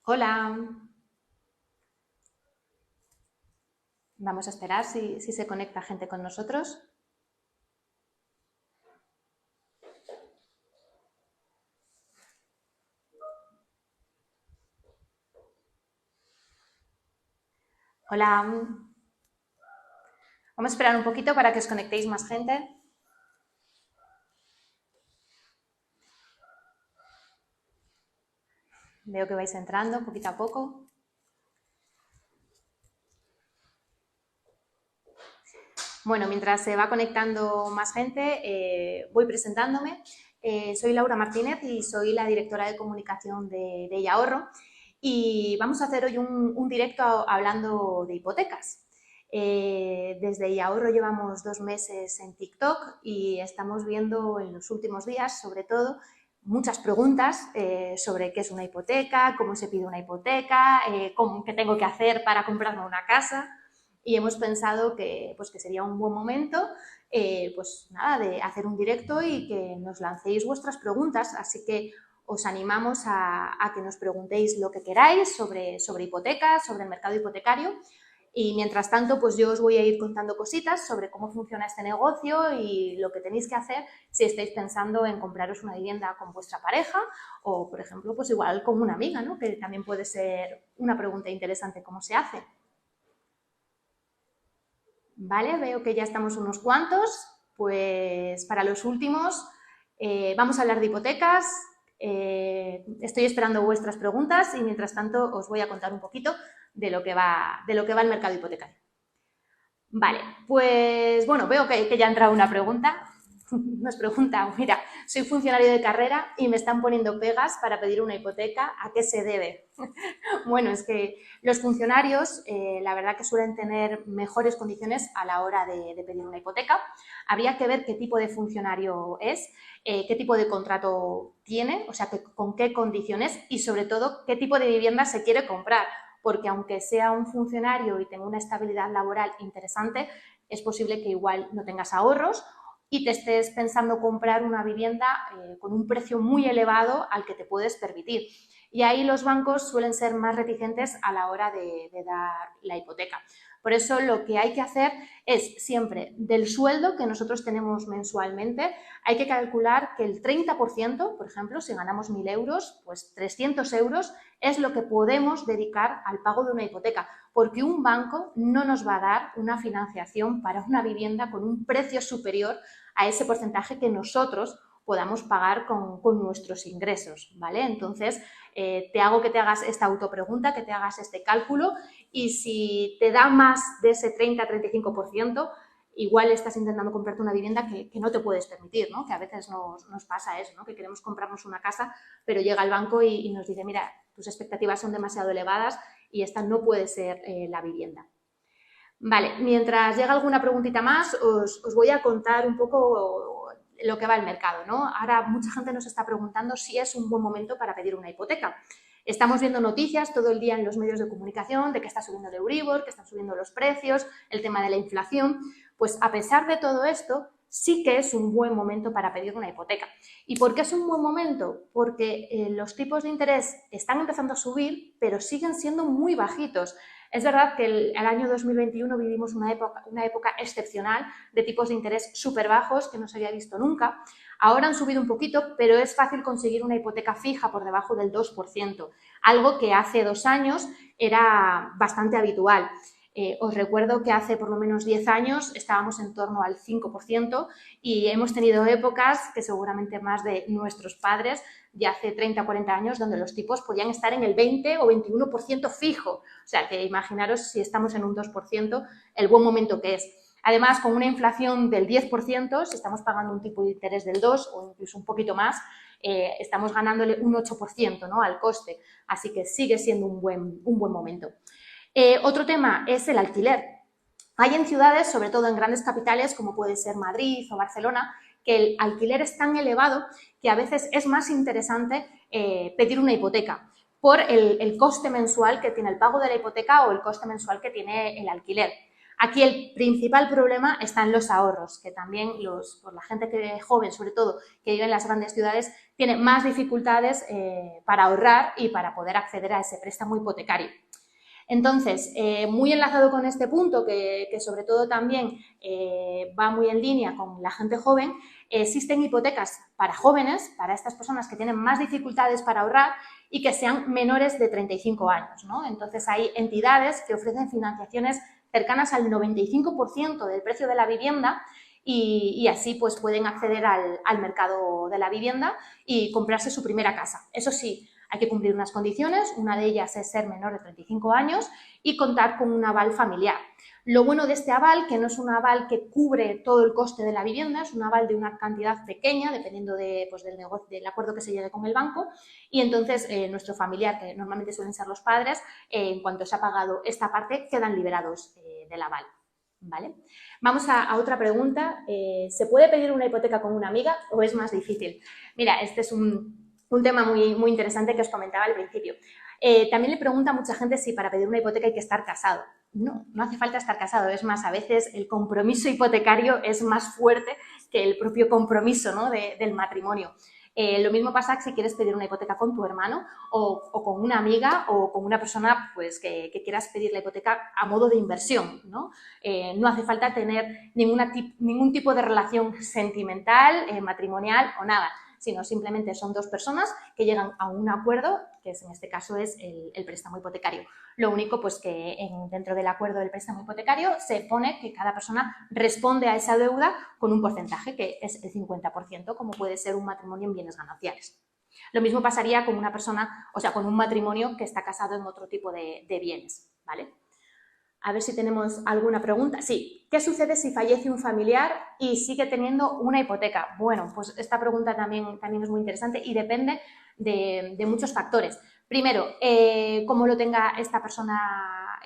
Hola, vamos a esperar si se conecta gente con nosotros. Hola, vamos a esperar un poquito para que os conectéis más gente. Veo que vais entrando poquito a poco. Bueno, mientras se va conectando más gente, voy presentándome. Soy Laura Martínez y soy la directora de comunicación de Ahorro. Y vamos a hacer hoy un directo hablando de hipotecas. Desde Ahorro llevamos 2 meses en TikTok y estamos viendo en los últimos días, sobre todo, muchas preguntas sobre qué es una hipoteca, cómo se pide una hipoteca, qué tengo que hacer para comprarme una casa. Y hemos pensado que sería un buen momento pues nada, de hacer un directo y que nos lancéis vuestras preguntas. Así que os animamos a que nos preguntéis lo que queráis sobre hipotecas, sobre el mercado hipotecario. Y mientras tanto, pues yo os voy a ir contando cositas sobre cómo funciona este negocio y lo que tenéis que hacer si estáis pensando en compraros una vivienda con vuestra pareja o, por ejemplo, pues igual con una amiga, ¿no? Que también puede ser una pregunta interesante cómo se hace. Vale, veo que ya estamos unos cuantos. Pues para los últimos vamos a hablar de hipotecas. Estoy esperando vuestras preguntas y mientras tanto os voy a contar un poquito de lo que va el mercado hipotecario. Vale, pues bueno, veo que ya ha entrado una pregunta. Nos pregunta, mira, soy funcionario de carrera y me están poniendo pegas para pedir una hipoteca, ¿a qué se debe? Bueno, es que los funcionarios, la verdad que suelen tener mejores condiciones a la hora de pedir una hipoteca. Habría que ver qué tipo de funcionario es, qué tipo de contrato tiene, o sea, con qué condiciones y sobre todo qué tipo de vivienda se quiere comprar, porque aunque sea un funcionario y tenga una estabilidad laboral interesante, es posible que igual no tengas ahorros y te estés pensando comprar una vivienda con un precio muy elevado al que te puedes permitir. Y ahí los bancos suelen ser más reticentes a la hora de dar la hipoteca. Por eso lo que hay que hacer es siempre del sueldo que nosotros tenemos mensualmente, hay que calcular que el 30%, por ejemplo, si ganamos 1.000 euros, pues 300 euros es lo que podemos dedicar al pago de una hipoteca, porque un banco no nos va a dar una financiación para una vivienda con un precio superior a ese porcentaje que nosotros podamos pagar con nuestros ingresos, ¿vale? Entonces, te hago que te hagas esta autopregunta, que te hagas este cálculo y si te da más de ese 30-35%, igual estás intentando comprarte una vivienda que no te puedes permitir, ¿no? Que a veces nos pasa eso, ¿no? Que queremos comprarnos una casa, pero llega el banco y nos dice, mira, tus expectativas son demasiado elevadas y esta no puede ser la vivienda. Vale, mientras llega alguna preguntita más, os voy a contar un poco lo que va el mercado, ¿no? Ahora mucha gente nos está preguntando si es un buen momento para pedir una hipoteca. Estamos viendo noticias todo el día en los medios de comunicación de que está subiendo el Euribor, que están subiendo los precios, el tema de la inflación. Pues a pesar de todo esto, sí que es un buen momento para pedir una hipoteca. ¿Y por qué es un buen momento? Porque los tipos de interés están empezando a subir, pero siguen siendo muy bajitos. Es verdad que el año 2021 vivimos una época excepcional de tipos de interés súper bajos que no se había visto nunca. Ahora han subido un poquito, pero es fácil conseguir una hipoteca fija por debajo del 2%, algo que hace 2 años era bastante habitual. Os recuerdo que hace por lo menos 10 años estábamos en torno al 5% y hemos tenido épocas que seguramente más de nuestros padres de hace 30 o 40 años donde los tipos podían estar en el 20 o 21% fijo. O sea, que imaginaros si estamos en un 2%, el buen momento que es. Además, con una inflación del 10%, si estamos pagando un tipo de interés del 2 o incluso un poquito más, estamos ganándole un 8%, ¿no?, al coste. Así que sigue siendo un buen momento. Otro tema es el alquiler. Hay en ciudades, sobre todo en grandes capitales, como puede ser Madrid o Barcelona, que el alquiler es tan elevado que a veces es más interesante pedir una hipoteca por el coste mensual que tiene el pago de la hipoteca o el coste mensual que tiene el alquiler. Aquí el principal problema está en los ahorros, que también por la gente joven, sobre todo, que vive en las grandes ciudades, tiene más dificultades para ahorrar y para poder acceder a ese préstamo hipotecario. Entonces, muy enlazado con este punto, que sobre todo también va muy en línea con la gente joven, existen hipotecas para jóvenes, para estas personas que tienen más dificultades para ahorrar y que sean menores de 35 años, ¿no? Entonces, hay entidades que ofrecen financiaciones cercanas al 95% del precio de la vivienda y así pues pueden acceder al mercado de la vivienda y comprarse su primera casa. Eso sí, hay que cumplir unas condiciones, una de ellas es ser menor de 35 años y contar con un aval familiar. Lo bueno de este aval, que no es un aval que cubre todo el coste de la vivienda, es un aval de una cantidad pequeña, dependiendo del acuerdo que se llegue con el banco, y entonces nuestro familiar, que normalmente suelen ser los padres, en cuanto se ha pagado esta parte, quedan liberados del aval. ¿Vale? Vamos a otra pregunta. ¿Se puede pedir una hipoteca con una amiga o es más difícil? Mira, este es un tema muy interesante que os comentaba al principio. También le pregunta a mucha gente si para pedir una hipoteca hay que estar casado. No, no hace falta estar casado. Es más, a veces el compromiso hipotecario es más fuerte que el propio compromiso, ¿no?, del matrimonio. Lo mismo pasa si quieres pedir una hipoteca con tu hermano o con una amiga o con una persona pues, que quieras pedir la hipoteca a modo de inversión, ¿no? No hace falta tener ningún tipo de relación sentimental, matrimonial o nada, sino simplemente son dos personas que llegan a un acuerdo, que en este caso es el préstamo hipotecario. Lo único pues que dentro del acuerdo del préstamo hipotecario se pone que cada persona responde a esa deuda con un porcentaje, que es el 50%, como puede ser un matrimonio en bienes gananciales. Lo mismo pasaría con una persona, o sea, con un matrimonio que está casado en otro tipo de bienes, ¿vale? A ver si tenemos alguna pregunta. Sí, ¿qué sucede si fallece un familiar y sigue teniendo una hipoteca? Bueno, pues esta pregunta también es muy interesante y depende de muchos factores. Primero, cómo lo tenga esta persona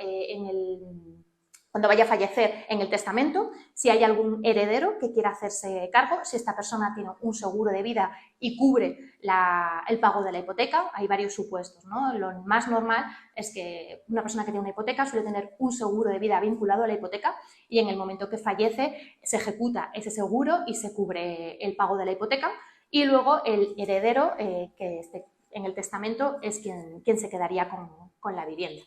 cuando vaya a fallecer en el testamento, si hay algún heredero que quiera hacerse cargo, si esta persona tiene un seguro de vida y cubre el pago de la hipoteca. Hay varios supuestos, ¿no? Lo más normal es que una persona que tiene una hipoteca suele tener un seguro de vida vinculado a la hipoteca y en el momento que fallece se ejecuta ese seguro y se cubre el pago de la hipoteca y luego el heredero que esté en el testamento es quien se quedaría con la vivienda.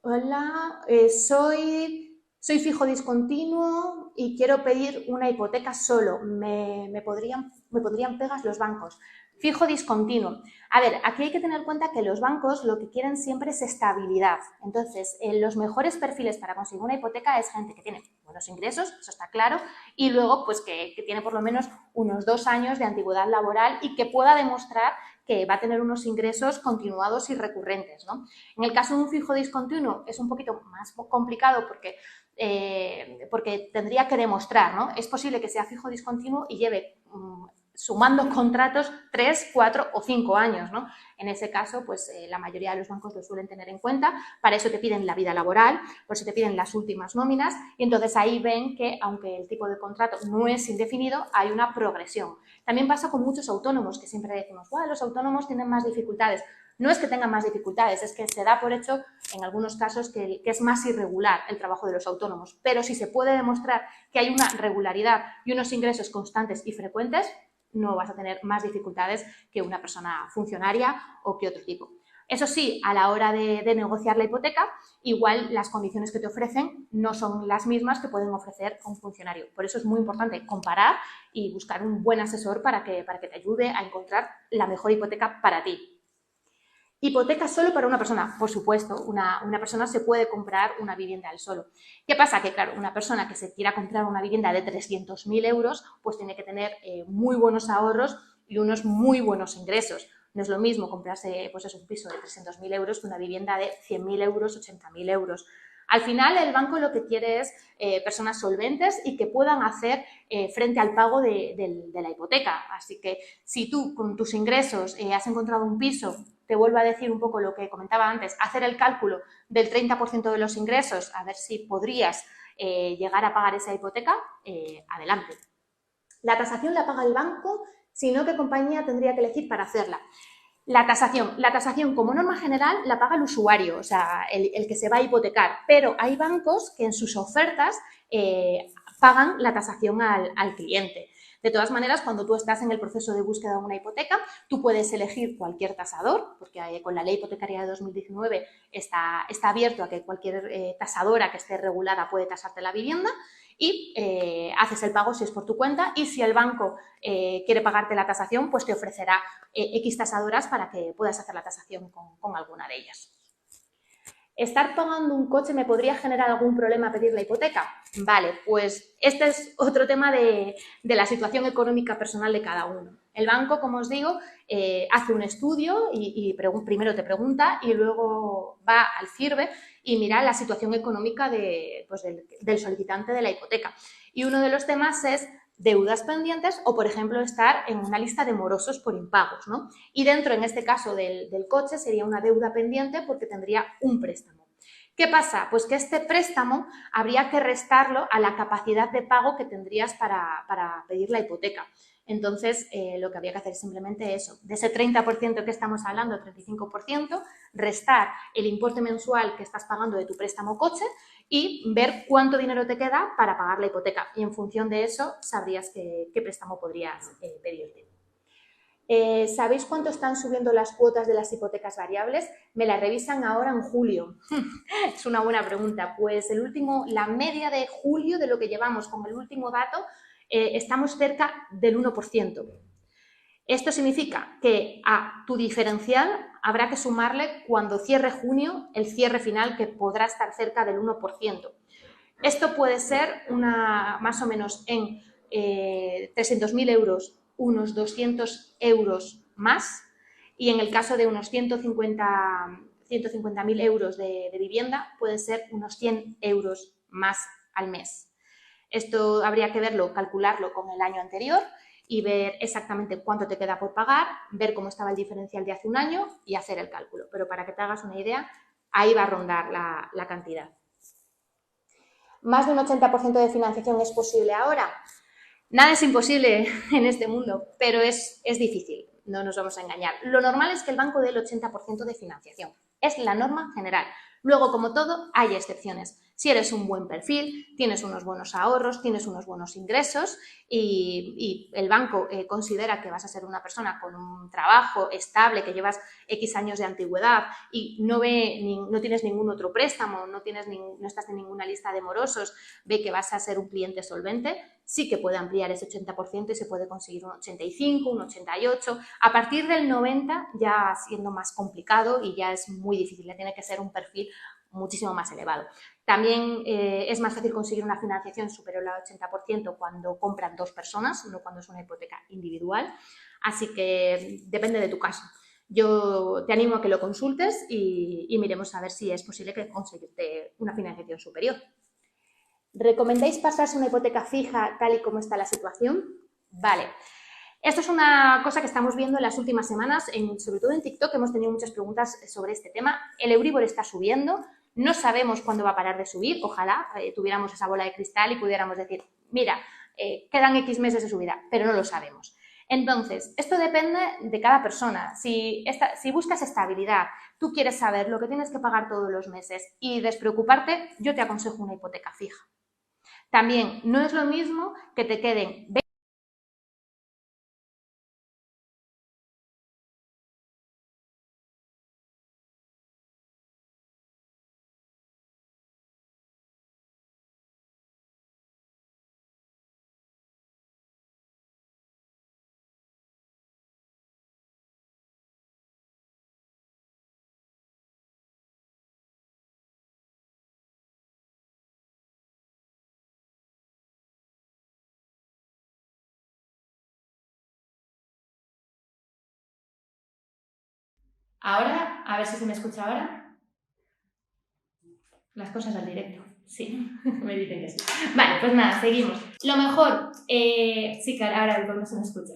Hola, soy fijo discontinuo y quiero pedir una hipoteca solo. ¿Me podrían pegas los bancos? Fijo discontinuo. A ver, aquí hay que tener en cuenta que los bancos lo que quieren siempre es estabilidad. Entonces, los mejores perfiles para conseguir una hipoteca es gente que tiene buenos ingresos, eso está claro, y luego pues que tiene por lo menos unos 2 años de antigüedad laboral y que pueda demostrar que va a tener unos ingresos continuados y recurrentes, ¿no? En el caso de un fijo discontinuo es un poquito más complicado porque tendría que demostrar, ¿no? Es posible que sea fijo discontinuo y lleve sumando contratos 3, 4 o 5 años, ¿no? En ese caso, pues la mayoría de los bancos lo suelen tener en cuenta, para eso te piden la vida laboral, por eso te piden las últimas nóminas y entonces ahí ven que aunque el tipo de contrato no es indefinido, hay una progresión. También pasa con muchos autónomos que siempre decimos, wow, los autónomos tienen más dificultades. No es que tengan más dificultades, es que se da por hecho en algunos casos que es más irregular el trabajo de los autónomos, pero si se puede demostrar que hay una regularidad y unos ingresos constantes y frecuentes, no vas a tener más dificultades que una persona funcionaria o que otro tipo. Eso sí, a la hora de negociar la hipoteca, igual las condiciones que te ofrecen no son las mismas que pueden ofrecer a un funcionario. Por eso es muy importante comparar y buscar un buen asesor para que te ayude a encontrar la mejor hipoteca para ti. Hipoteca solo para una persona. Por supuesto, una persona se puede comprar una vivienda al solo. ¿Qué pasa? Que, claro, una persona que se quiera comprar una vivienda de 300.000 euros, pues tiene que tener muy buenos ahorros y unos muy buenos ingresos. No es lo mismo comprarse pues un piso de 300.000 euros que una vivienda de 100.000 euros, 80.000 euros. Al final, el banco lo que quiere es personas solventes y que puedan hacer frente al pago de la hipoteca. Así que si tú, con tus ingresos, has encontrado un piso, te vuelvo a decir un poco lo que comentaba antes, hacer el cálculo del 30% de los ingresos, a ver si podrías llegar a pagar esa hipoteca, adelante. ¿La tasación la paga el banco? Si no, ¿qué compañía tendría que elegir para hacerla? La tasación como norma general la paga el usuario, o sea, el que se va a hipotecar, pero hay bancos que en sus ofertas pagan la tasación al cliente. De todas maneras, cuando tú estás en el proceso de búsqueda de una hipoteca, tú puedes elegir cualquier tasador, porque con la ley hipotecaria de 2019 está abierto a que cualquier tasadora que esté regulada puede tasarte la vivienda, y haces el pago si es por tu cuenta, y si el banco quiere pagarte la tasación, pues te ofrecerá X tasadoras para que puedas hacer la tasación con alguna de ellas. ¿Estar pagando un coche me podría generar algún problema pedir la hipoteca? Vale, pues este es otro tema de la situación económica personal de cada uno. El banco, como os digo, hace un estudio y primero te pregunta y luego va al CIRBE y mira la situación económica pues del solicitante de la hipoteca. Y uno de los temas es deudas pendientes o, por ejemplo, estar en una lista de morosos por impagos, ¿no? Y dentro, en este caso del coche, sería una deuda pendiente porque tendría un préstamo. ¿Qué pasa? Pues que este préstamo habría que restarlo a la capacidad de pago que tendrías para pedir la hipoteca. Entonces, lo que habría que hacer es simplemente eso, de ese 30% que estamos hablando, 35%, restar el importe mensual que estás pagando de tu préstamo coche y ver cuánto dinero te queda para pagar la hipoteca. Y en función de eso, sabrías qué préstamo podrías pedirte. ¿Sabéis cuánto están subiendo las cuotas de las hipotecas variables? Me las revisan ahora en julio. Es una buena pregunta. Pues la media de julio de lo que llevamos con el último dato, estamos cerca del 1%. Esto significa que a tu diferencial habrá que sumarle, cuando cierre junio, el cierre final, que podrá estar cerca del 1%. Esto puede ser más o menos en 300.000 euros, unos 200 euros más, y en el caso de unos 150.000 euros de vivienda, puede ser unos 100 euros más al mes. Esto habría que verlo, calcularlo con el año anterior y ver exactamente cuánto te queda por pagar, ver cómo estaba el diferencial de hace un año y hacer el cálculo. Pero para que te hagas una idea, ahí va a rondar la cantidad. ¿Más de un 80% de financiación es posible ahora? Nada es imposible en este mundo, pero es difícil, no nos vamos a engañar. Lo normal es que el banco dé el 80% de financiación. Es la norma general. Luego, como todo, hay excepciones. Si eres un buen perfil, tienes unos buenos ahorros, tienes unos buenos ingresos y el banco considera que vas a ser una persona con un trabajo estable, que llevas X años de antigüedad y no tienes ningún otro préstamo, no estás en ninguna lista de morosos, ve que vas a ser un cliente solvente, sí que puede ampliar ese 80% y se puede conseguir un 85, un 88. A partir del 90 ya siendo más complicado y ya es muy difícil, ya tiene que ser un perfil muchísimo más elevado. También es más fácil conseguir una financiación superior al 80% cuando compran dos personas, no cuando es una hipoteca individual. Así que depende de tu caso. Yo te animo a que lo consultes y miremos a ver si es posible que conseguirte una financiación superior. ¿Recomendáis pasarse una hipoteca fija tal y como está la situación? Vale. Esto es una cosa que estamos viendo en las últimas semanas, sobre todo en TikTok, hemos tenido muchas preguntas sobre este tema. El Euribor está subiendo, no sabemos cuándo va a parar de subir, ojalá tuviéramos esa bola de cristal y pudiéramos decir, mira, quedan X meses de subida, pero no lo sabemos. Entonces, esto depende de cada persona. Si buscas estabilidad, tú quieres saber lo que tienes que pagar todos los meses y despreocuparte, yo te aconsejo una hipoteca fija. También no es lo mismo que te queden 20 Ahora, a ver si se me escucha ahora. Las cosas al directo. Sí, me dicen que sí. Vale, pues nada, seguimos. Lo mejor, sí, claro, ahora no se me escucha.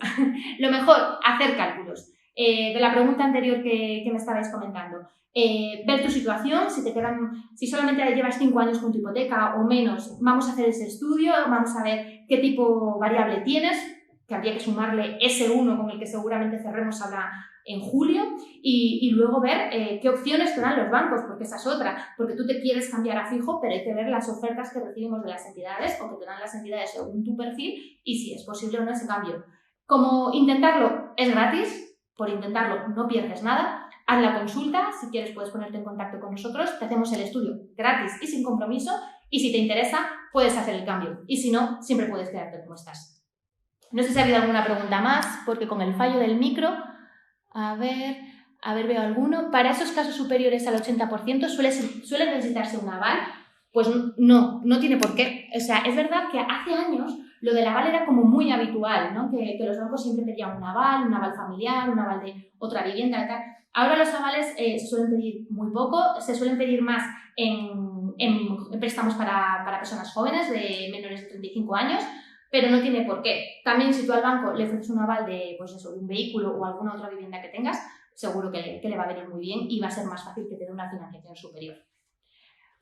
Lo mejor, hacer cálculos. De la pregunta anterior que me estabais comentando. Ver tu situación, si solamente llevas 5 años con tu hipoteca o menos, vamos a hacer ese estudio, vamos a ver qué tipo variable tienes. que habría que sumarle ese 1 con el que seguramente cerremos ahora en julio y luego ver qué opciones te dan los bancos, porque esa es otra, porque tú te quieres cambiar a fijo, pero hay que ver las ofertas que recibimos de las entidades o que te dan las entidades según tu perfil y si es posible o no ese cambio. Como intentarlo es gratis, por intentarlo no pierdes nada, haz la consulta, si quieres puedes ponerte en contacto con nosotros, te hacemos el estudio gratis y sin compromiso y si te interesa puedes hacer el cambio y si no, siempre puedes quedarte como estás. No sé si ha habido alguna pregunta más, porque con el fallo del micro, a ver, veo alguno. Para esos casos superiores al 80% suele necesitarse un aval. Pues no tiene por qué. O sea, es verdad que hace años lo del aval era como muy habitual, ¿no? Que los bancos siempre pedían un aval familiar, un aval de otra vivienda y tal. Ahora los avales se suelen pedir muy poco, se suelen pedir más en préstamos para personas jóvenes de menores de 35 años, pero no tiene por qué. También si tú al banco le ofreces un aval de, pues eso, de un vehículo o alguna otra vivienda que tengas, seguro que le va a venir muy bien y va a ser más fácil que te dé una financiación superior.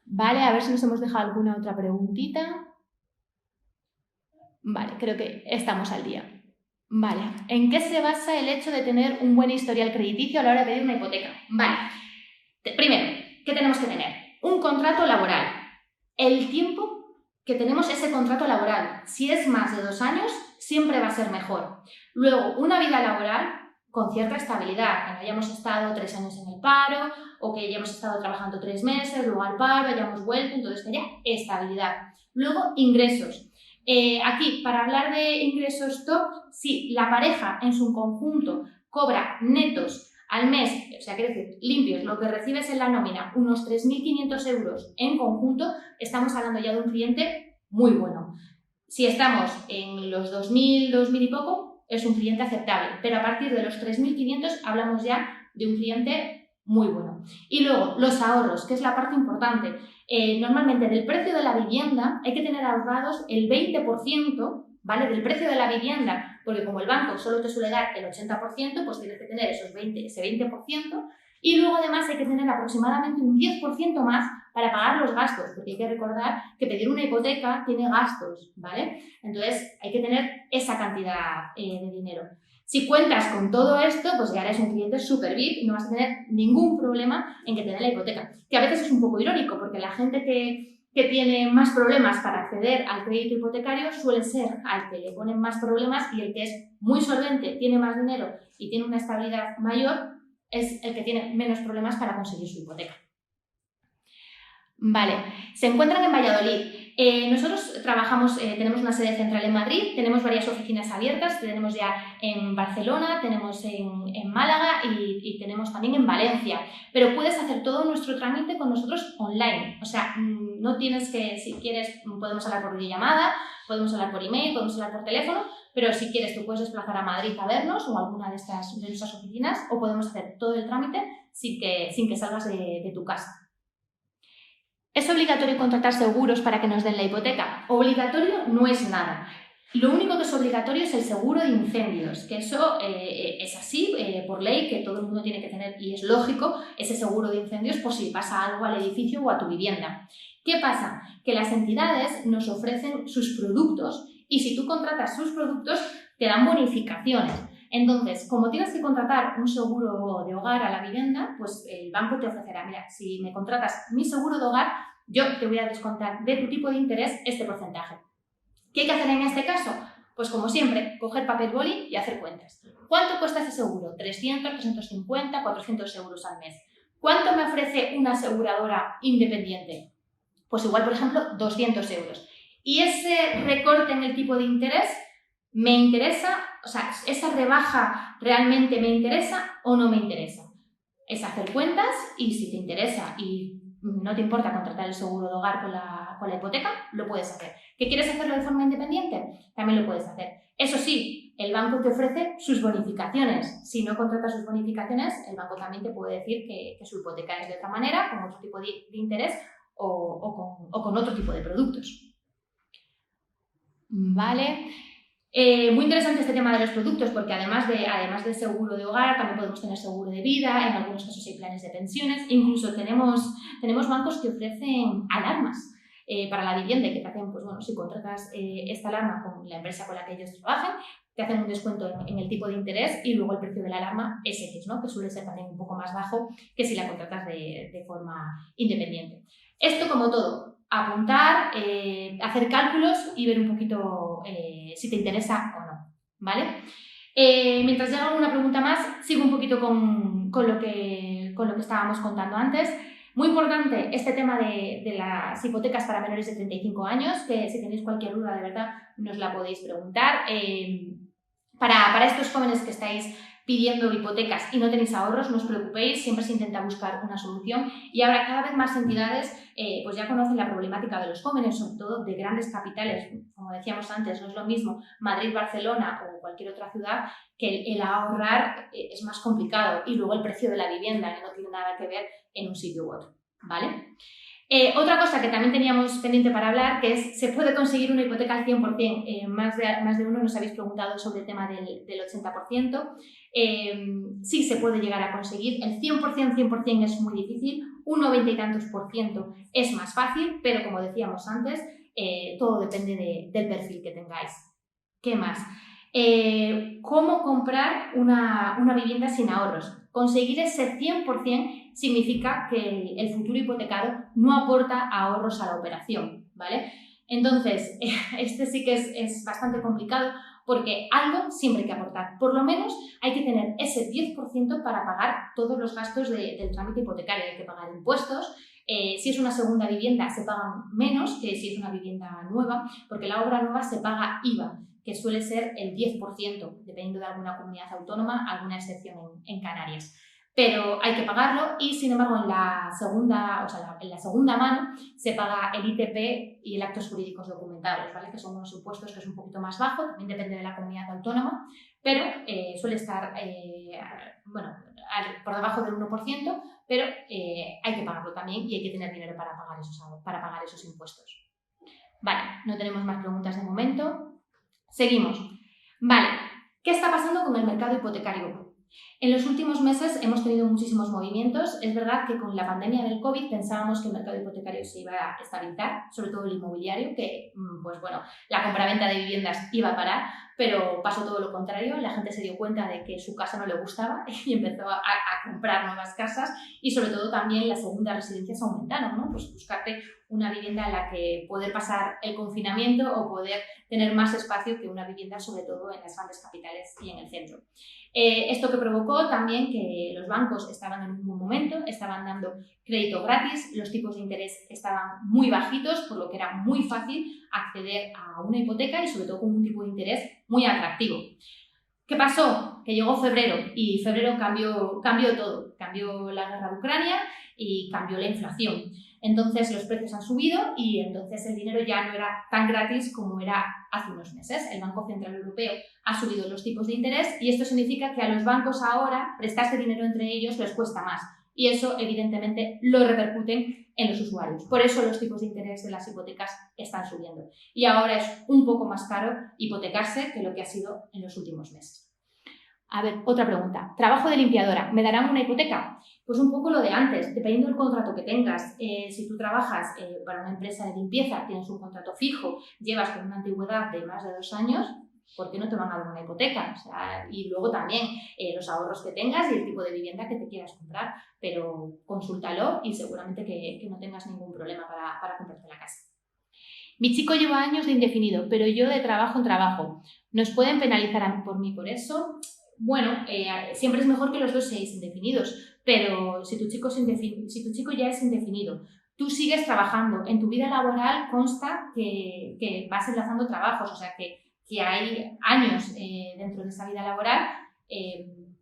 Vale, a ver si nos hemos dejado alguna otra preguntita. Vale, creo que estamos al día. Vale, ¿en qué se basa el hecho de tener un buen historial crediticio a la hora de pedir una hipoteca? Vale, primero, ¿qué tenemos que tener? Un contrato laboral. El tiempo que tenemos ese contrato laboral. Si es más de 2 años, siempre va a ser mejor. Luego, una vida laboral con cierta estabilidad, que no hayamos estado 3 años en el paro o que hayamos estado trabajando 3 meses, luego al paro, hayamos vuelto, entonces que haya estabilidad. Luego, ingresos. Aquí, para hablar de ingresos top, si la pareja en su conjunto cobra netos al mes, o sea, quiere decir, limpios, lo que recibes en la nómina, unos 3.500 euros en conjunto, estamos hablando ya de un cliente muy bueno. Si estamos en los 2.000 y poco, es un cliente aceptable, pero a partir de los 3.500 hablamos ya de un cliente muy bueno. Y luego, los ahorros, que es la parte importante. Normalmente del precio de la vivienda hay que tener ahorrados el 20%, ¿vale? Del precio de la vivienda, porque como el banco solo te suele dar el 80%, pues tienes que tener ese 20%, y luego además hay que tener aproximadamente un 10% más para pagar los gastos, porque hay que recordar que pedir una hipoteca tiene gastos, ¿vale? Entonces hay que tener esa cantidad de dinero. Si cuentas con todo esto, pues ya eres un cliente súper VIP y no vas a tener ningún problema en que te den la hipoteca. Que a veces es un poco irónico, porque la gente que tiene más problemas para acceder al crédito hipotecario suele ser al que le ponen más problemas y el que es muy solvente, tiene más dinero y tiene una estabilidad mayor, es el que tiene menos problemas para conseguir su hipoteca. Vale, se encuentran en Valladolid. Nosotros trabajamos, tenemos una sede central en Madrid, tenemos varias oficinas abiertas, tenemos ya en Barcelona, tenemos en Málaga y tenemos también en Valencia, pero puedes hacer todo nuestro trámite con nosotros online, o sea, no tienes que, si quieres, podemos hablar por videollamada, podemos hablar por email, podemos hablar por teléfono, pero si quieres tú puedes desplazar a Madrid a vernos o a alguna de nuestras oficinas o podemos hacer todo el trámite sin que salgas de tu casa. ¿Es obligatorio contratar seguros para que nos den la hipoteca? Obligatorio no es nada. Lo único que es obligatorio es el seguro de incendios, que eso es así, por ley, que todo el mundo tiene que tener, y es lógico, ese seguro de incendios por si pasa algo al edificio o a tu vivienda. ¿Qué pasa? Que las entidades nos ofrecen sus productos y si tú contratas sus productos te dan bonificaciones. Entonces, como tienes que contratar un seguro de hogar a la vivienda, pues el banco te ofrecerá, mira, si me contratas mi seguro de hogar, yo te voy a descontar de tu tipo de interés este porcentaje. ¿Qué hay que hacer en este caso? Pues como siempre, coger papel boli y hacer cuentas. ¿Cuánto cuesta ese seguro? 300, 350, 400 euros al mes. ¿Cuánto me ofrece una aseguradora independiente? Pues igual, por ejemplo, 200 euros. ¿Y ese recorte en el tipo de interés me interesa? O sea, ¿esa rebaja realmente me interesa o no me interesa? Es hacer cuentas y si te interesa y no te importa contratar el seguro de hogar con la hipoteca, lo puedes hacer. ¿Que quieres hacerlo de forma independiente? También lo puedes hacer. Eso sí, el banco te ofrece sus bonificaciones. Si no contratas sus bonificaciones, el banco también te puede decir que su hipoteca es de otra manera, con otro tipo de interés o con otro tipo de productos. Vale. Muy interesante este tema de los productos porque además de seguro de hogar también podemos tener seguro de vida, en algunos casos hay planes de pensiones, incluso tenemos bancos que ofrecen alarmas para la vivienda y que te hacen, pues bueno, si contratas esta alarma con la empresa con la que ellos trabajan, te hacen un descuento en el tipo de interés y luego el precio de la alarma es X, ¿no? Que suele ser también un poco más bajo que si la contratas de forma independiente. Esto, como todo, apuntar, hacer cálculos y ver un poquito si te interesa o no, ¿vale? Mientras llega alguna pregunta más, sigo un poquito con lo que estábamos contando antes. Muy importante este tema de las hipotecas para menores de 35 años, que si tenéis cualquier duda, de verdad, nos la podéis preguntar. Para estos jóvenes que estáis pidiendo hipotecas y no tenéis ahorros, no os preocupéis, siempre se intenta buscar una solución y ahora cada vez más entidades pues ya conocen la problemática de los jóvenes, sobre todo de grandes capitales, como decíamos antes, no es lo mismo Madrid, Barcelona o cualquier otra ciudad, que el ahorrar es más complicado y luego el precio de la vivienda, que no tiene nada que ver en un sitio u otro, ¿vale? Otra cosa que también teníamos pendiente para hablar, que es, ¿se puede conseguir una hipoteca al 100%? Más de uno nos habéis preguntado sobre el tema del 80%. Sí se puede llegar a conseguir. El 100% es muy difícil. Un 90 y tantos % es más fácil, pero como decíamos antes, todo depende del perfil que tengáis. ¿Qué más? ¿Cómo comprar una vivienda sin ahorros? Conseguir ese 100% significa que el futuro hipotecado no aporta ahorros a la operación, ¿vale? Entonces, este sí que es bastante complicado porque algo siempre hay que aportar. Por lo menos hay que tener ese 10% para pagar todos los gastos del trámite hipotecario. Hay que pagar impuestos. Si es una segunda vivienda se pagan menos que si es una vivienda nueva, porque la obra nueva se paga IVA, que suele ser el 10%, dependiendo de alguna comunidad autónoma, alguna excepción en Canarias. Pero hay que pagarlo y, sin embargo, en la segunda mano se paga el ITP y el actos jurídicos documentados, ¿vale? Que son unos impuestos que es un poquito más bajo, también depende de la comunidad autónoma, pero suele estar por debajo del 1%, pero hay que pagarlo también y hay que tener dinero para pagar esos impuestos. Vale, no tenemos más preguntas de momento. Seguimos. Vale, ¿qué está pasando con el mercado hipotecario? En los últimos meses hemos tenido muchísimos movimientos. Es verdad que con la pandemia del COVID pensábamos que el mercado hipotecario se iba a estabilizar, sobre todo el inmobiliario, que, pues bueno, la compraventa de viviendas iba a parar, pero pasó todo lo contrario. La gente se dio cuenta de que su casa no le gustaba y empezó a comprar nuevas casas y, sobre todo, también las segundas residencias aumentaron, ¿no? Pues buscarte una vivienda en la que poder pasar el confinamiento o poder tener más espacio que una vivienda, sobre todo en las grandes capitales y en el centro. Esto que provocó también que los bancos estaban en un buen momento, estaban dando crédito gratis, los tipos de interés estaban muy bajitos, por lo que era muy fácil acceder a una hipoteca y sobre todo con un tipo de interés muy atractivo. ¿Qué pasó? Que llegó febrero y febrero cambió todo. Cambió la guerra de Ucrania y cambió la inflación. Entonces los precios han subido y entonces el dinero ya no era tan gratis como era hace unos meses. El Banco Central Europeo ha subido los tipos de interés y esto significa que a los bancos ahora prestarse dinero entre ellos les cuesta más. Y eso, evidentemente, lo repercuten en los usuarios. Por eso los tipos de interés de las hipotecas están subiendo. Y ahora es un poco más caro hipotecarse que lo que ha sido en los últimos meses. A ver, otra pregunta. ¿Trabajo de limpiadora? ¿Me darán una hipoteca? Pues un poco lo de antes, dependiendo del contrato que tengas. Si tú trabajas para una empresa de limpieza, tienes un contrato fijo, llevas con una antigüedad de más de 2 años, ¿por qué no te van a dar una hipoteca? O sea, y luego también los ahorros que tengas y el tipo de vivienda que te quieras comprar, pero consúltalo y seguramente que no tengas ningún problema para comprarte la casa. Mi chico lleva años de indefinido, pero yo de trabajo en trabajo. ¿Nos pueden penalizar por mí por eso? Bueno, siempre es mejor que los dos seáis indefinidos, pero si tu chico ya es indefinido, tú sigues trabajando, en tu vida laboral consta que vas enlazando trabajos, o sea que hay años dentro de esa vida laboral.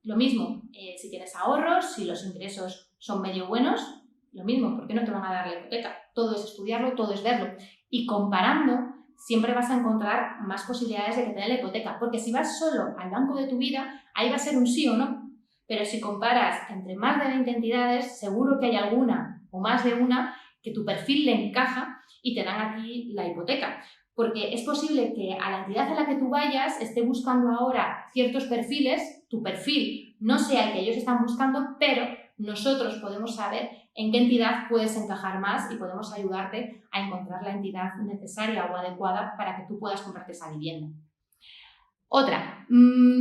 Lo mismo, si tienes ahorros, si los ingresos son medio buenos, lo mismo, ¿por qué no te van a dar la hipoteca? Todo es estudiarlo, todo es verlo. Y comparando, siempre vas a encontrar más posibilidades de que te den la hipoteca, porque si vas solo al banco de tu vida, ahí va a ser un sí o no. Pero si comparas entre más de 20 entidades, seguro que hay alguna o más de una que tu perfil le encaja y te dan a ti la hipoteca. Porque es posible que a la entidad a la que tú vayas esté buscando ahora ciertos perfiles, tu perfil no sea el que ellos están buscando, pero nosotros podemos saber en qué entidad puedes encajar más y podemos ayudarte a encontrar la entidad necesaria o adecuada para que tú puedas comprarte esa vivienda. Otra,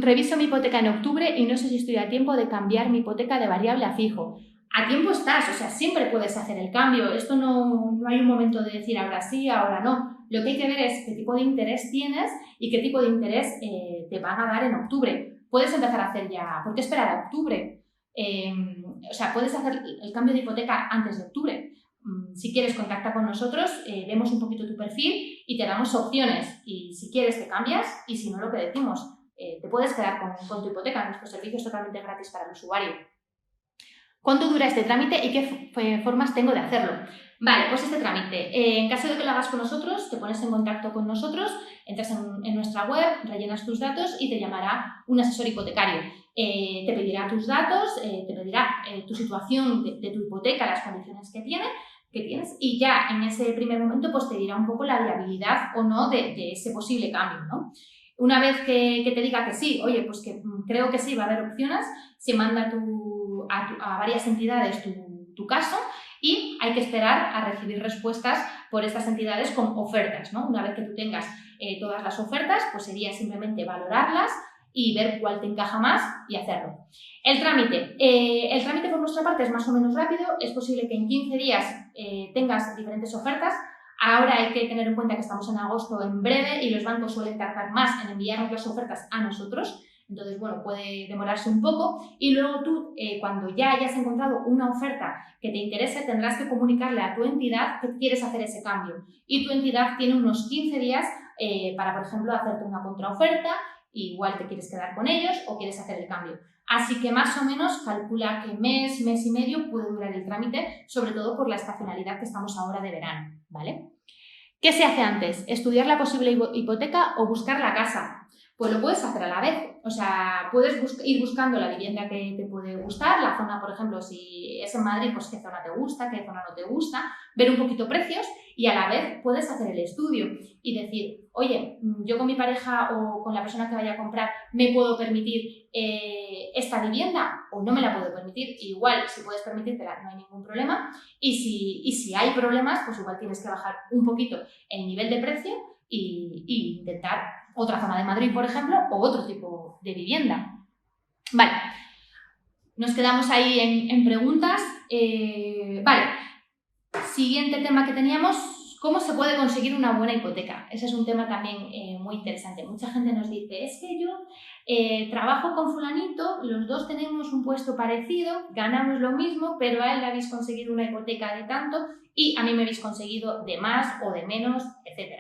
reviso mi hipoteca en octubre y no sé si estoy a tiempo de cambiar mi hipoteca de variable a fijo. A tiempo estás, o sea, siempre puedes hacer el cambio. Esto no hay un momento de decir ahora sí, ahora no. Lo que hay que ver es qué tipo de interés tienes y qué tipo de interés te van a dar en octubre. Puedes empezar a hacer ya, ¿por qué esperar a octubre? O sea, puedes hacer el cambio de hipoteca antes de octubre. Si quieres, contacta con nosotros, vemos un poquito tu perfil y te damos opciones. Y si quieres, te cambias, y si no, lo que decimos, te puedes quedar con tu hipoteca. Nuestro servicio es totalmente gratis para el usuario. ¿Cuánto dura este trámite y qué formas tengo de hacerlo? Vale, pues este trámite, en caso de que lo hagas con nosotros, te pones en contacto con nosotros, entras en nuestra web, rellenas tus datos y te llamará un asesor hipotecario. Te pedirá tus datos, te pedirá tu situación de tu hipoteca, las condiciones que tienes, y ya en ese primer momento pues te dirá un poco la viabilidad o no de ese posible cambio, ¿no? Una vez que te diga que sí, oye, pues que creo que sí, va a haber opciones, se manda a varias entidades tu caso y hay que esperar a recibir respuestas por estas entidades con ofertas, ¿no? Una vez que tú tengas todas las ofertas, pues sería simplemente valorarlas y ver cuál te encaja más y hacerlo. El trámite por nuestra parte es más o menos rápido, es posible que en 15 días tengas diferentes ofertas. Ahora hay que tener en cuenta que estamos en agosto en breve y los bancos suelen tardar más en enviarnos las ofertas a nosotros. Entonces, bueno, puede demorarse un poco y luego tú, cuando ya hayas encontrado una oferta que te interese, tendrás que comunicarle a tu entidad que quieres hacer ese cambio. Y tu entidad tiene unos 15 días para, por ejemplo, hacerte una contraoferta, igual te quieres quedar con ellos o quieres hacer el cambio. Así que más o menos calcula que mes y medio puede durar el trámite, sobre todo por la estacionalidad que estamos ahora de verano, ¿vale? ¿Qué se hace antes? ¿Estudiar la posible hipoteca o buscar la casa? Pues lo puedes hacer a la vez. O sea, puedes ir buscando la vivienda que te puede gustar, la zona, por ejemplo, si es en Madrid, pues qué zona te gusta, qué zona no te gusta, ver un poquito precios y a la vez puedes hacer el estudio y decir, oye, yo con mi pareja o con la persona que vaya a comprar me puedo permitir esta vivienda o no me la puedo permitir. Igual, si puedes permitírtela, no hay ningún problema. Y si hay problemas, pues igual tienes que bajar un poquito el nivel de precio y intentar otra zona de Madrid, por ejemplo, o otro tipo de vivienda. Vale, nos quedamos ahí en preguntas. Vale, siguiente tema que teníamos, ¿cómo se puede conseguir una buena hipoteca? Ese es un tema también muy interesante. Mucha gente nos dice, es que yo trabajo con fulanito, los dos tenemos un puesto parecido, ganamos lo mismo, pero a él le habéis conseguido una hipoteca de tanto y a mí me habéis conseguido de más o de menos, etc.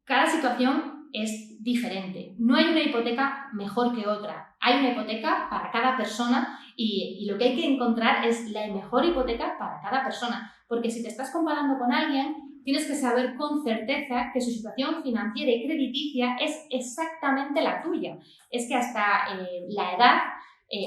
Cada situación es diferente. No hay una hipoteca mejor que otra. Hay una hipoteca para cada persona y lo que hay que encontrar es la mejor hipoteca para cada persona. Porque si te estás comparando con alguien, tienes que saber con certeza que su situación financiera y crediticia es exactamente la tuya. Es que hasta la edad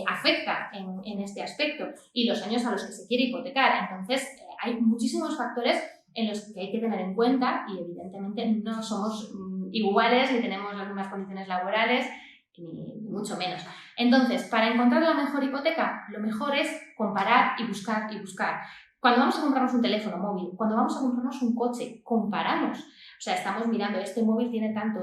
afecta en este aspecto y los años a los que se quiere hipotecar. Entonces, hay muchísimos factores en los que hay que tener en cuenta y evidentemente no somos iguales ni tenemos las mismas condiciones laborales ni mucho menos. Entonces, para encontrar la mejor hipoteca, lo mejor es comparar y buscar y buscar. Cuando vamos a comprarnos un teléfono móvil, cuando vamos a comprarnos un coche, comparamos. O sea, estamos mirando, este móvil tiene tanto,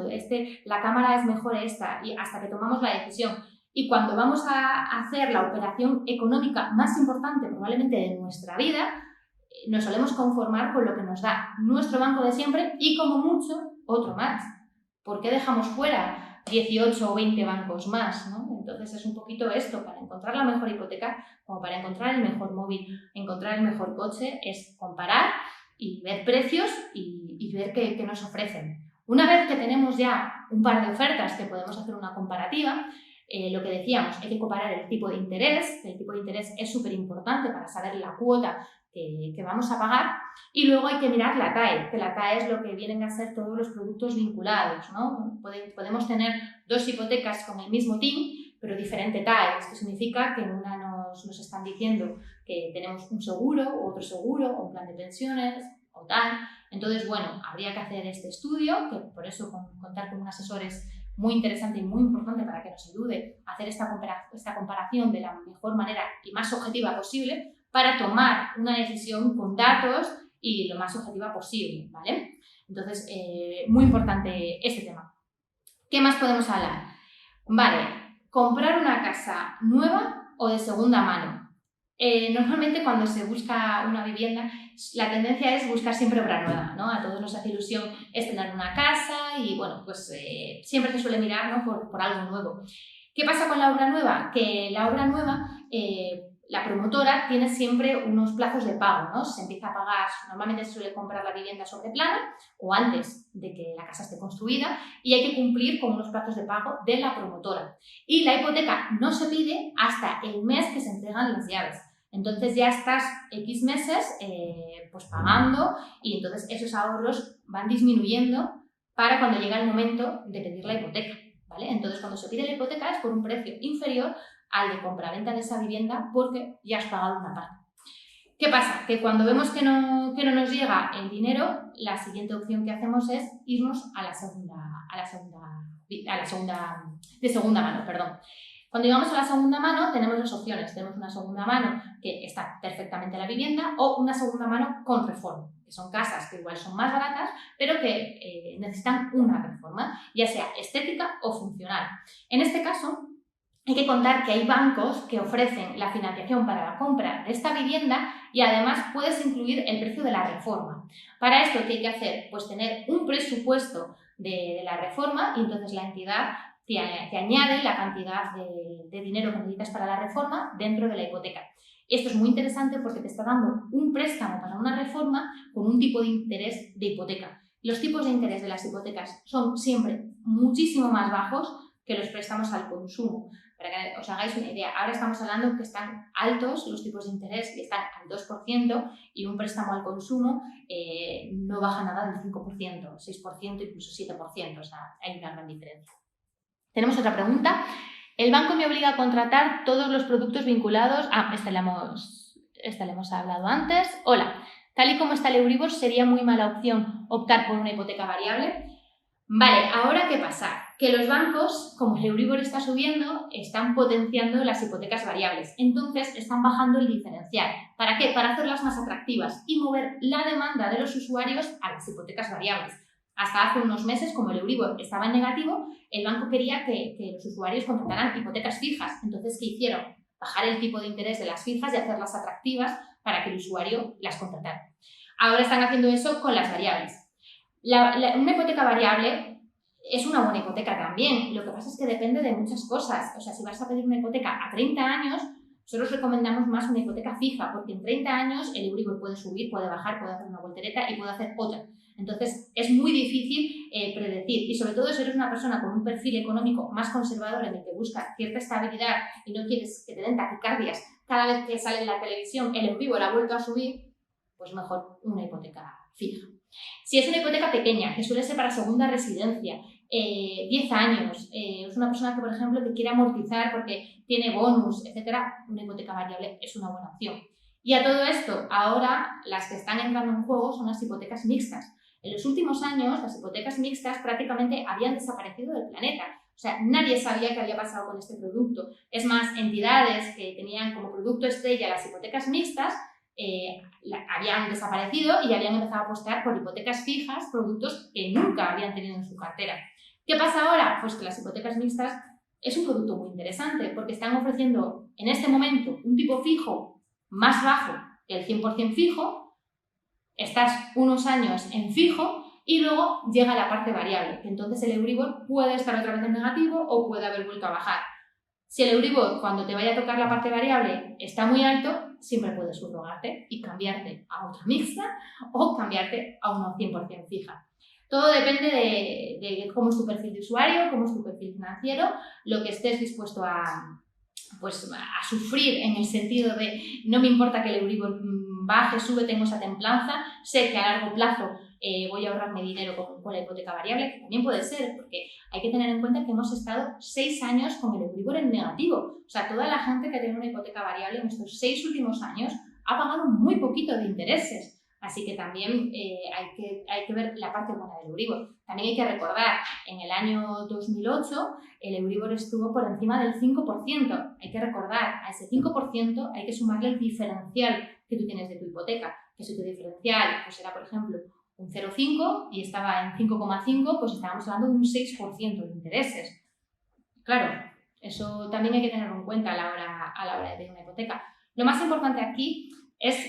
la cámara es mejor esta, y hasta que tomamos la decisión. Y cuando vamos a hacer la operación económica más importante probablemente de nuestra vida, nos solemos conformar con lo que nos da nuestro banco de siempre y como mucho otro más. ¿Por qué dejamos fuera 18 o 20 bancos más, ¿no? Entonces es un poquito esto, para encontrar la mejor hipoteca, como para encontrar el mejor móvil, encontrar el mejor coche, es comparar y ver precios y ver qué nos ofrecen. Una vez que tenemos ya un par de ofertas que podemos hacer una comparativa, lo que decíamos, hay que comparar el tipo de interés, que el tipo de interés es súper importante para saber la cuota que vamos a pagar, y luego hay que mirar la TAE, que la TAE es lo que vienen a ser todos los productos vinculados, ¿no? Podemos tener dos hipotecas con el mismo TIN, pero diferente TAE. Esto significa que en una nos están diciendo que tenemos un seguro, o otro seguro, o un plan de pensiones, o tal. Entonces, bueno, habría que hacer este estudio, que por eso contar con un asesor es muy interesante y muy importante para que nos ayude a hacer esta comparación de la mejor manera y más objetiva posible para tomar una decisión con datos y lo más objetiva posible, ¿vale? Entonces, muy importante este tema. ¿Qué más podemos hablar? Vale, comprar una casa nueva o de segunda mano. Normalmente cuando se busca una vivienda, la tendencia es buscar siempre obra nueva, ¿no? A todos nos hace ilusión estrenar una casa y, bueno, pues siempre se suele mirar, ¿no? por algo nuevo. ¿Qué pasa con la obra nueva? Que la obra nueva, la promotora tiene siempre unos plazos de pago, ¿no? Se empieza a pagar, normalmente se suele comprar la vivienda sobre plano o antes de que la casa esté construida y hay que cumplir con unos plazos de pago de la promotora. Y la hipoteca no se pide hasta el mes que se entregan las llaves. Entonces ya estás X meses pues pagando y entonces esos ahorros van disminuyendo para cuando llega el momento de pedir la hipoteca, ¿vale? Entonces cuando se pide la hipoteca es por un precio inferior al de compraventa de esa vivienda porque ya has pagado una parte. ¿Qué pasa? Que cuando vemos que no nos llega el dinero, la siguiente opción que hacemos es irnos a la segunda de segunda mano, perdón. Cuando llegamos a la segunda mano tenemos dos opciones. Tenemos una segunda mano que está perfectamente la vivienda o una segunda mano con reforma, que son casas que igual son más baratas, pero que necesitan una reforma, ya sea estética o funcional. En este caso, hay que contar que hay bancos que ofrecen la financiación para la compra de esta vivienda y además puedes incluir el precio de la reforma. Para esto, ¿qué hay que hacer? Pues tener un presupuesto de la reforma y entonces la entidad te añade la cantidad de dinero que necesitas para la reforma dentro de la hipoteca. Esto es muy interesante porque te está dando un préstamo para una reforma con un tipo de interés de hipoteca. Los tipos de interés de las hipotecas son siempre muchísimo más bajos que los préstamos al consumo. Para que os hagáis una idea, ahora estamos hablando que están altos los tipos de interés, que están al 2% y un préstamo al consumo no baja nada del 5%, 6%, incluso 7%, o sea, hay una gran diferencia. Tenemos otra pregunta. ¿El banco me obliga a contratar todos los productos vinculados? Esta le hemos hablado antes. Hola, tal y como está el Euribor, ¿sería muy mala opción optar por una hipoteca variable? Vale, ahora ¿qué pasa? Que los bancos, como el Euribor está subiendo, están potenciando las hipotecas variables. Entonces están bajando el diferencial. ¿Para qué? Para hacerlas más atractivas y mover la demanda de los usuarios a las hipotecas variables. Hasta hace unos meses, como el Euribor estaba en negativo, el banco quería que los usuarios contrataran hipotecas fijas. Entonces, ¿qué hicieron? Bajar el tipo de interés de las fijas y hacerlas atractivas para que el usuario las contratara. Ahora están haciendo eso con las variables. Una hipoteca variable es una buena hipoteca también. Lo que pasa es que depende de muchas cosas. O sea, si vas a pedir una hipoteca a 30 años, nosotros recomendamos más una hipoteca fija, porque en 30 años el Euribor puede subir, puede bajar, puede hacer una voltereta y puede hacer otra. Entonces, es muy difícil predecir. Y sobre todo si eres una persona con un perfil económico más conservador en el que busca cierta estabilidad y no quieres que te den taquicardias cada vez que sale en la televisión el Euribor ha vuelto a subir, pues mejor una hipoteca fija. Si es una hipoteca pequeña, que suele ser para segunda residencia, 10 años, es una persona que, por ejemplo, que quiere amortizar porque tiene bonus, etcétera, una hipoteca variable es una buena opción. Y a todo esto, ahora las que están entrando en juego son las hipotecas mixtas. En los últimos años, las hipotecas mixtas prácticamente habían desaparecido del planeta. O sea, nadie sabía qué había pasado con este producto. Es más, entidades que tenían como producto estrella las hipotecas mixtas habían desaparecido y habían empezado a apostar por hipotecas fijas, productos que nunca habían tenido en su cartera. ¿Qué pasa ahora? Pues que las hipotecas mixtas es un producto muy interesante porque están ofreciendo en este momento un tipo fijo más bajo que el 100% fijo, estás unos años en fijo y luego llega la parte variable, que entonces el Euribor puede estar otra vez en negativo o puede haber vuelto a bajar. Si el Euribor, cuando te vaya a tocar la parte variable, está muy alto, siempre puedes subrogarte y cambiarte a otra mixta o cambiarte a una 100% fija. Todo depende de cómo es tu perfil de usuario, cómo es tu perfil financiero, lo que estés dispuesto a sufrir en el sentido de no me importa que el Euribor baje, sube, tengo esa templanza, sé que a largo plazo voy a ahorrarme dinero con la hipoteca variable, que también puede ser, porque hay que tener en cuenta que hemos estado 6 años con el Euribor en negativo. O sea, toda la gente que tiene una hipoteca variable en estos 6 últimos años ha pagado muy poquito de intereses. Así que también hay que ver la parte buena del Euribor. También hay que recordar, en el año 2008 el Euribor estuvo por encima del 5%. Hay que recordar, a ese 5% hay que sumarle el diferencial que tú tienes de tu hipoteca. Que si tu diferencial pues era, por ejemplo, un 0,5 y estaba en 5,5, pues estábamos hablando de un 6% de intereses. Claro, eso también hay que tenerlo en cuenta a la hora de pedir una hipoteca. Lo más importante aquí es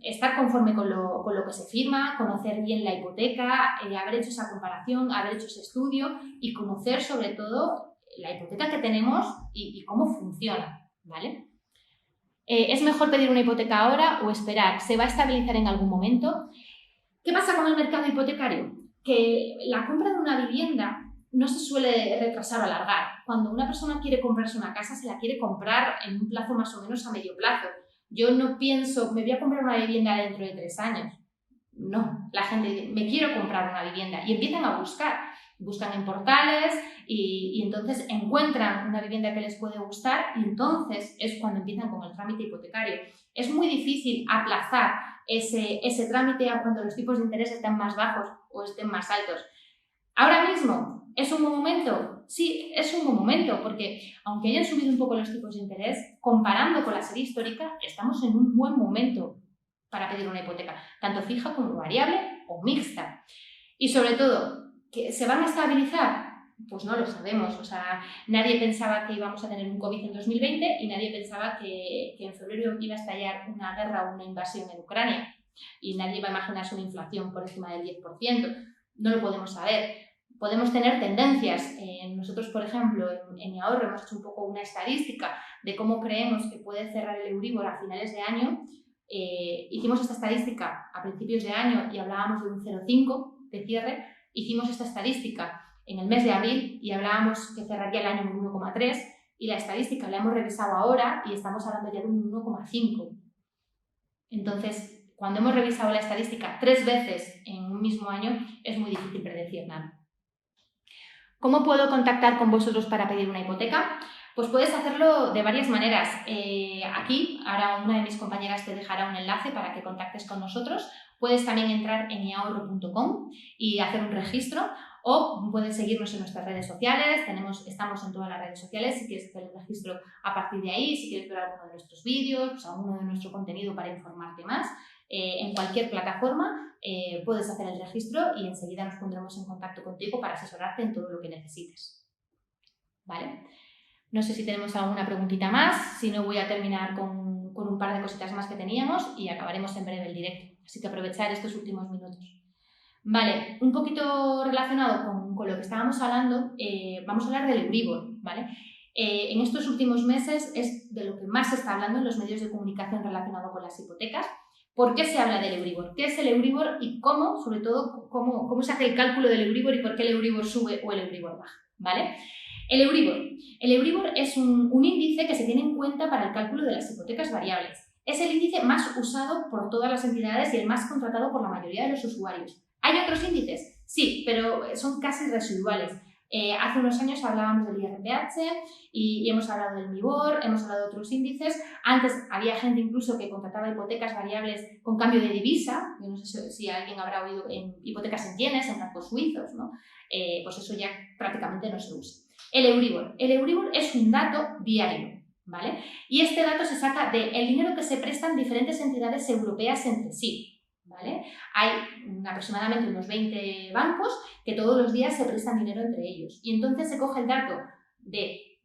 estar conforme con lo que se firma, conocer bien la hipoteca, haber hecho esa comparación, haber hecho ese estudio y conocer sobre todo la hipoteca que tenemos y cómo funciona, ¿vale? ¿Es mejor pedir una hipoteca ahora o esperar? ¿Se va a estabilizar en algún momento? ¿Qué pasa con el mercado hipotecario? Que la compra de una vivienda no se suele retrasar o alargar. Cuando una persona quiere comprarse una casa, se la quiere comprar en un plazo más o menos a medio plazo. Yo no pienso, me voy a comprar una vivienda dentro de 3 años. No, la gente dice, me quiero comprar una vivienda y empiezan a buscan en portales y entonces encuentran una vivienda que les puede gustar y entonces es cuando empiezan con el trámite hipotecario. Es muy difícil aplazar ese trámite a cuando los tipos de interés estén más bajos o estén más altos. Ahora mismo, ¿es un buen momento? Sí, es un buen momento, porque aunque hayan subido un poco los tipos de interés, comparando con la serie histórica, estamos en un buen momento para pedir una hipoteca, tanto fija como variable o mixta. Y sobre todo, ¿que se van a estabilizar? Pues no lo sabemos. O sea, nadie pensaba que íbamos a tener un COVID en 2020 y nadie pensaba que en febrero iba a estallar una guerra o una invasión en Ucrania. Y nadie iba a imaginarse una inflación por encima del 10%. No lo podemos saber. Podemos tener tendencias. Nosotros, por ejemplo, en Mi Ahorro hemos hecho un poco una estadística de cómo creemos que puede cerrar el Euribor a finales de año. Hicimos esta estadística a principios de año y hablábamos de un 0,5 de cierre. Hicimos esta estadística en el mes de abril y hablábamos que cerraría el año en un 1,3 y la estadística la hemos revisado ahora y estamos hablando ya de un 1,5. Entonces, cuando hemos revisado la estadística 3 veces en un mismo año, es muy difícil predecir nada. ¿Cómo puedo contactar con vosotros para pedir una hipoteca? Pues puedes hacerlo de varias maneras. Aquí, ahora una de mis compañeras te dejará un enlace para que contactes con nosotros. Puedes también entrar en miahorro.com y hacer un registro o puedes seguirnos en nuestras redes sociales. Estamos en todas las redes sociales si quieres hacer el registro a partir de ahí, si quieres ver alguno de nuestros vídeos, pues alguno de nuestro contenido para informarte más. En cualquier plataforma puedes hacer el registro y enseguida nos pondremos en contacto contigo para asesorarte en todo lo que necesites. ¿Vale? No sé si tenemos alguna preguntita más, si no voy a terminar con un par de cositas más que teníamos y acabaremos en breve el directo. Así que aprovechar estos últimos minutos. Vale, un poquito relacionado con lo que estábamos hablando, vamos a hablar del Euribor, ¿vale? En estos últimos meses es de lo que más se está hablando en los medios de comunicación relacionado con las hipotecas. ¿Por qué se habla del Euribor? ¿Qué es el Euribor y cómo, sobre todo, cómo se hace el cálculo del Euribor y por qué el Euribor sube o el Euribor baja? ¿Vale? El Euribor es un índice que se tiene en cuenta para el cálculo de las hipotecas variables. Es el índice más usado por todas las entidades y el más contratado por la mayoría de los usuarios. ¿Hay otros índices? Sí, pero son casi residuales. Hace unos años hablábamos del IRPH y hemos hablado del MIBOR, hemos hablado de otros índices. Antes había gente incluso que contrataba hipotecas variables con cambio de divisa. Yo no sé si alguien habrá oído en hipotecas en yenes, en francos suizos, ¿no? Pues eso ya prácticamente no se usa. El Euribor es un dato diario, ¿vale? Y este dato se saca del dinero que se prestan diferentes entidades europeas entre sí. ¿Vale? Hay aproximadamente unos 20 bancos que todos los días se prestan dinero entre ellos y entonces se coge el dato de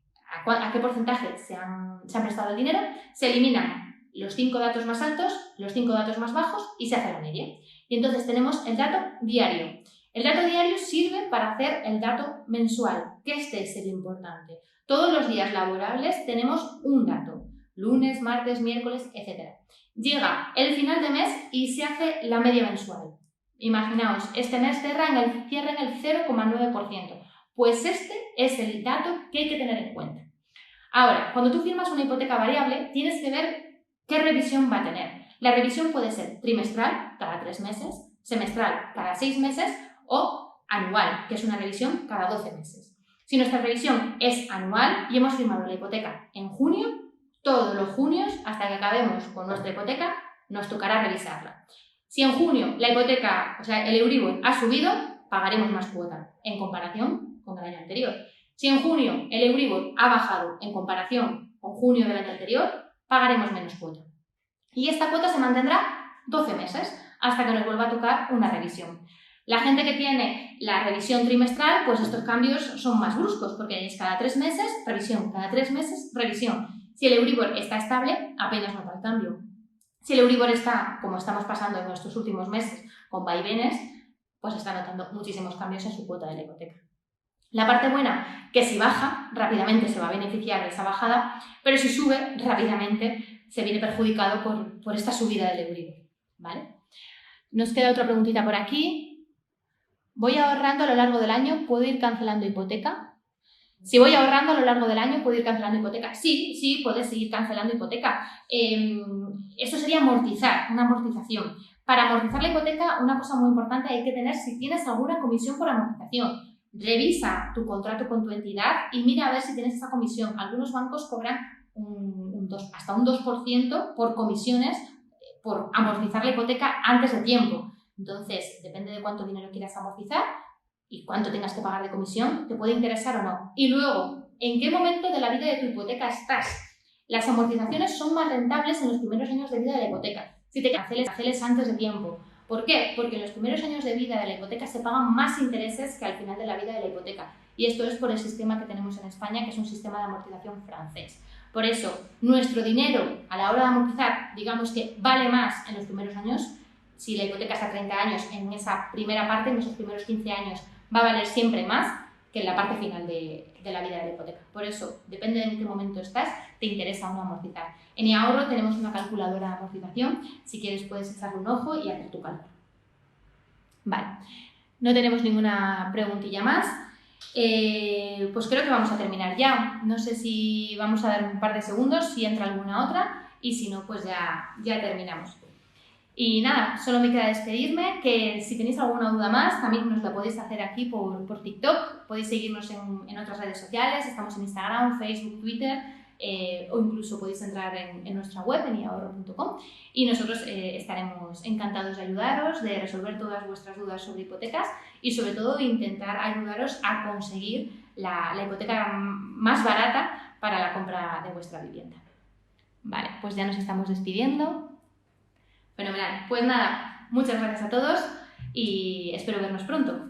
a qué porcentaje se han prestado el dinero, se eliminan los 5 datos más altos, los 5 datos más bajos y se hace la media. Y entonces tenemos el dato diario. El dato diario sirve para hacer el dato mensual, que este es el importante. Todos los días laborables tenemos un dato, lunes, martes, miércoles, etc. Llega el final de mes y se hace la media mensual. Imaginaos, este mes cierra en el 0,9%. Pues este es el dato que hay que tener en cuenta. Ahora, cuando tú firmas una hipoteca variable, tienes que ver qué revisión va a tener. La revisión puede ser trimestral, cada 3 meses, semestral, cada 6 meses o anual, que es una revisión cada 12 meses. Si nuestra revisión es anual y hemos firmado la hipoteca en junio, todos los junios, hasta que acabemos con nuestra hipoteca, nos tocará revisarla. Si en junio la hipoteca, o sea, el Euribor ha subido, pagaremos más cuota en comparación con el año anterior. Si en junio el Euribor ha bajado en comparación con junio del año anterior, pagaremos menos cuota. Y esta cuota se mantendrá 12 meses hasta que nos vuelva a tocar una revisión. La gente que tiene la revisión trimestral, pues estos cambios son más bruscos, porque es cada 3 meses, revisión, cada 3 meses, revisión. Si el Euribor está estable, apenas nota el cambio. Si el Euribor está, como estamos pasando en estos últimos meses, con vaivenes, pues está notando muchísimos cambios en su cuota de la hipoteca. La parte buena, que si baja, rápidamente se va a beneficiar de esa bajada, pero si sube, rápidamente se viene perjudicado por esta subida del Euribor, ¿vale? Nos queda otra preguntita por aquí. ¿Voy ahorrando a lo largo del año? ¿Puedo ir cancelando hipoteca? Si voy ahorrando a lo largo del año, ¿puedo ir cancelando hipoteca? Sí, puedes seguir cancelando hipoteca. Esto sería amortizar, una amortización. Para amortizar la hipoteca, una cosa muy importante hay que tener si tienes alguna comisión por amortización. Revisa tu contrato con tu entidad y mira a ver si tienes esa comisión. Algunos bancos cobran hasta un 2% por comisiones por amortizar la hipoteca antes de tiempo. Entonces, depende de cuánto dinero quieras amortizar y cuánto tengas que pagar de comisión, te puede interesar o no. Y luego, ¿en qué momento de la vida de tu hipoteca estás? Las amortizaciones son más rentables en los primeros años de vida de la hipoteca. Si te canceles antes de tiempo. ¿Por qué? Porque en los primeros años de vida de la hipoteca se pagan más intereses que al final de la vida de la hipoteca. Y esto es por el sistema que tenemos en España, que es un sistema de amortización francés. Por eso, nuestro dinero a la hora de amortizar, digamos que vale más en los primeros años. Si la hipoteca es a 30 años, en esa primera parte, en esos primeros 15 años, va a valer siempre más que en la parte final de la vida de la hipoteca. Por eso, depende de en qué momento estás, te interesa o no amortizar. En eAhorro tenemos una calculadora de amortización. Si quieres puedes echarle un ojo y hacer tu cálculo. Vale, no tenemos ninguna preguntilla más. Pues creo que vamos a terminar ya. No sé si vamos a dar un par de segundos, si entra alguna otra, y si no, pues ya terminamos. Y nada, solo me queda despedirme, que si tenéis alguna duda más, también nos la podéis hacer aquí por TikTok, podéis seguirnos en otras redes sociales, estamos en Instagram, Facebook, Twitter, o incluso podéis entrar en nuestra web, en eahorro.com, y nosotros estaremos encantados de ayudaros, de resolver todas vuestras dudas sobre hipotecas y sobre todo de intentar ayudaros a conseguir la hipoteca más barata para la compra de vuestra vivienda. Vale, pues ya nos estamos despidiendo. Fenomenal. Pues nada, muchas gracias a todos y espero vernos pronto.